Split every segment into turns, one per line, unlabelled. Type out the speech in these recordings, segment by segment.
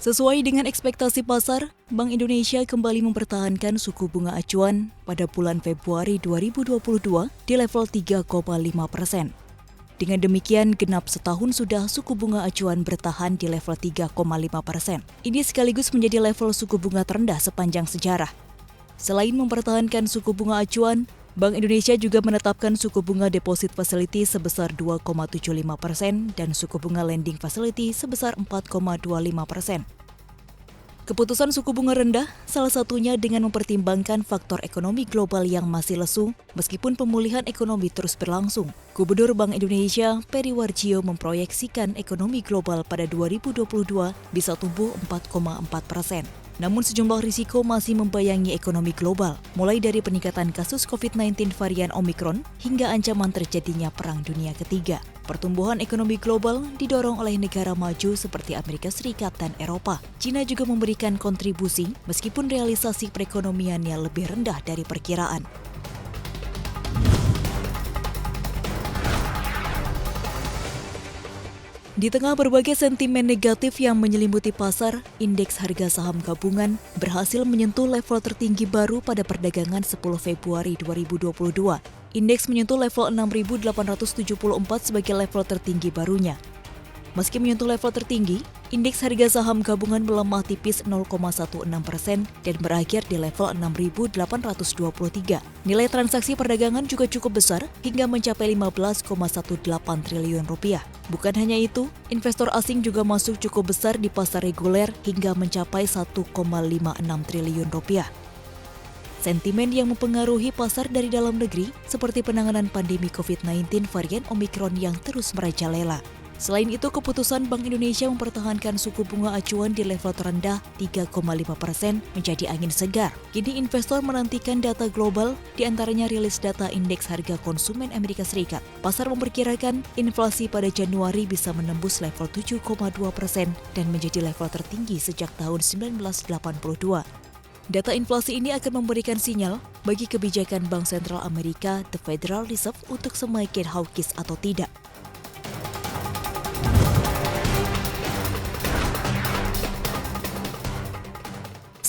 Sesuai dengan ekspektasi pasar, Bank Indonesia kembali mempertahankan suku bunga acuan pada bulan Februari 2022 di level 3,5%. Dengan demikian, genap setahun sudah suku bunga acuan bertahan di level 3,5%. Ini sekaligus menjadi level suku bunga terendah sepanjang sejarah. Selain mempertahankan suku bunga acuan, Bank Indonesia juga menetapkan suku bunga deposit facility sebesar 2,75% dan suku bunga lending facility sebesar 4,25%. Keputusan suku bunga rendah salah satunya dengan mempertimbangkan faktor ekonomi global yang masih lesu meskipun pemulihan ekonomi terus berlangsung. Gubernur Bank Indonesia, Peri Warjio memproyeksikan ekonomi global pada 2022 bisa tumbuh 4,4%. Namun sejumlah risiko masih membayangi ekonomi global, mulai dari peningkatan kasus COVID-19 varian Omicron hingga ancaman terjadinya Perang Dunia Ketiga. Pertumbuhan ekonomi global didorong oleh negara maju seperti Amerika Serikat dan Eropa. China juga memberikan kontribusi meskipun realisasi perekonomiannya lebih rendah dari perkiraan. Di tengah berbagai sentimen negatif yang menyelimuti pasar, indeks harga saham gabungan berhasil menyentuh level tertinggi baru pada perdagangan 10 Februari 2022. Indeks menyentuh level 6.874 sebagai level tertinggi barunya. Meski menyentuh level tertinggi, indeks harga saham gabungan melemah tipis 0,16% dan berakhir di level 6.823. Nilai transaksi perdagangan juga cukup besar hingga mencapai 15,18 triliun rupiah. Bukan hanya itu, investor asing juga masuk cukup besar di pasar reguler hingga mencapai 1,56 triliun rupiah. Sentimen yang mempengaruhi pasar dari dalam negeri seperti penanganan pandemi COVID-19 varian Omicron yang terus merajalela. Selain itu, keputusan Bank Indonesia mempertahankan suku bunga acuan di level terendah 3,5% menjadi angin segar. Kini investor menantikan data global, diantaranya rilis data indeks harga konsumen Amerika Serikat. Pasar memperkirakan inflasi pada Januari bisa menembus level 7,2% dan menjadi level tertinggi sejak tahun 1982. Data inflasi ini akan memberikan sinyal bagi kebijakan Bank Sentral Amerika, The Federal Reserve, untuk semakin hawkish atau tidak.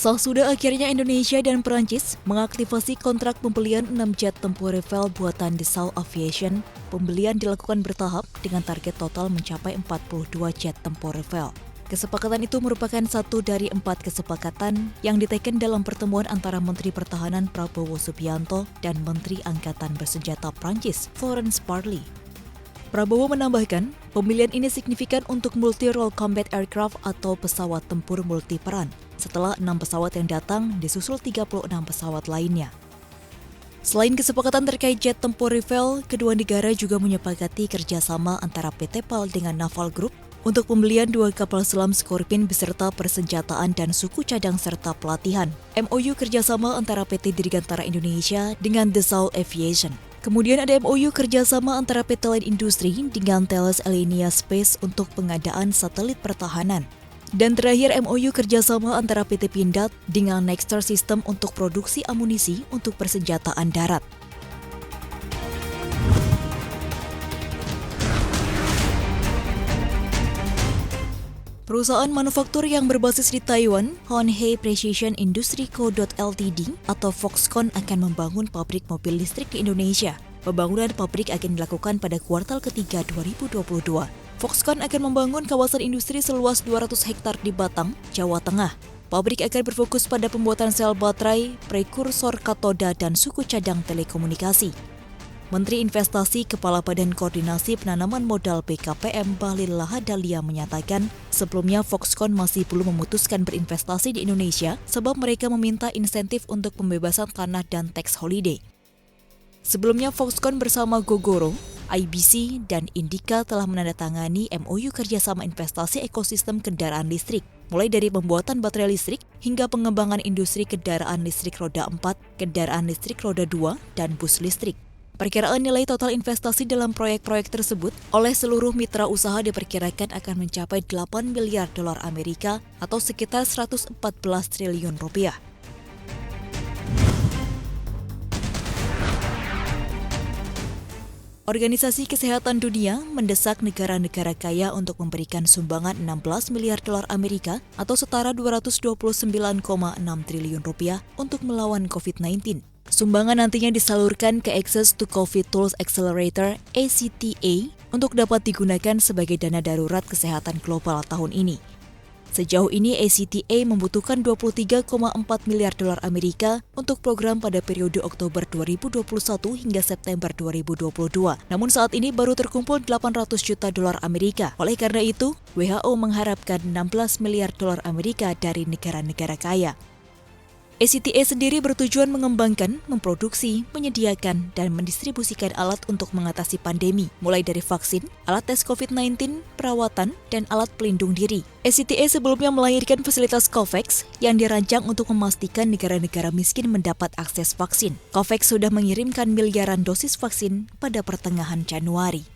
Sudah akhirnya Indonesia dan Perancis mengaktifasi kontrak pembelian 6 jet tempur Rafale buatan Dassault Aviation. Pembelian dilakukan bertahap dengan target total mencapai 42 jet tempur Rafale. Kesepakatan itu merupakan satu dari 4 kesepakatan yang diteken dalam pertemuan antara Menteri Pertahanan Prabowo Subianto dan Menteri Angkatan Bersenjata Prancis, Florence Parly. Prabowo menambahkan, pembelian ini signifikan untuk multi-role combat aircraft atau pesawat tempur multiperan. Setelah 6 pesawat yang datang, disusul 36 pesawat lainnya. Selain kesepakatan terkait jet tempur Rafale, kedua negara juga menyepakati kerjasama antara PT PAL dengan Naval Group untuk pembelian 2 kapal selam Scorpene beserta persenjataan dan suku cadang serta pelatihan. MOU kerjasama antara PT Dirgantara Indonesia dengan Dassault Aviation. Kemudian ada MOU kerjasama antara PT Line Industri dengan Thales Alenia Space untuk pengadaan satelit pertahanan. Dan terakhir MOU kerjasama antara PT Pindad dengan Nexstar System untuk produksi amunisi untuk persenjataan darat. Perusahaan manufaktur yang berbasis di Taiwan, Hon-Hai Precision Industry Co. Ltd. atau Foxconn akan membangun pabrik mobil listrik di Indonesia. Pembangunan pabrik akan dilakukan pada kuartal ketiga 2022. Foxconn akan membangun kawasan industri seluas 200 hektar di Batang, Jawa Tengah. Pabrik akan berfokus pada pembuatan sel baterai, prekursor katoda, dan suku cadang telekomunikasi. Menteri Investasi Kepala Badan Koordinasi Penanaman Modal BKPM Bahlil Lahadalia menyatakan, sebelumnya Foxconn masih belum memutuskan berinvestasi di Indonesia sebab mereka meminta insentif untuk pembebasan tanah dan tax holiday. Sebelumnya Foxconn bersama Gogoro, IBC, dan Indika telah menandatangani MOU kerjasama investasi ekosistem kendaraan listrik, mulai dari pembuatan baterai listrik hingga pengembangan industri kendaraan listrik roda 4, kendaraan listrik roda 2, dan bus listrik. Perkiraan nilai total investasi dalam proyek-proyek tersebut oleh seluruh mitra usaha diperkirakan akan mencapai 8 miliar dolar Amerika atau sekitar 114 triliun rupiah. Organisasi Kesehatan Dunia mendesak negara-negara kaya untuk memberikan sumbangan 16 miliar dolar Amerika atau setara 229,6 triliun rupiah untuk melawan COVID-19. Sumbangan nantinya disalurkan ke Access to COVID Tools Accelerator (ACTA) untuk dapat digunakan sebagai dana darurat kesehatan global tahun ini. Sejauh ini ACTA membutuhkan 23,4 miliar dolar Amerika untuk program pada periode Oktober 2021 hingga September 2022. Namun saat ini baru terkumpul 800 juta dolar Amerika. Oleh karena itu, WHO mengharapkan 16 miliar dolar Amerika dari negara-negara kaya. ACTA sendiri bertujuan mengembangkan, memproduksi, menyediakan, dan mendistribusikan alat untuk mengatasi pandemi, mulai dari vaksin, alat tes COVID-19, perawatan, dan alat pelindung diri. ACTA sebelumnya melahirkan fasilitas COVAX yang dirancang untuk memastikan negara-negara miskin mendapat akses vaksin. COVAX sudah mengirimkan miliaran dosis vaksin pada pertengahan Januari.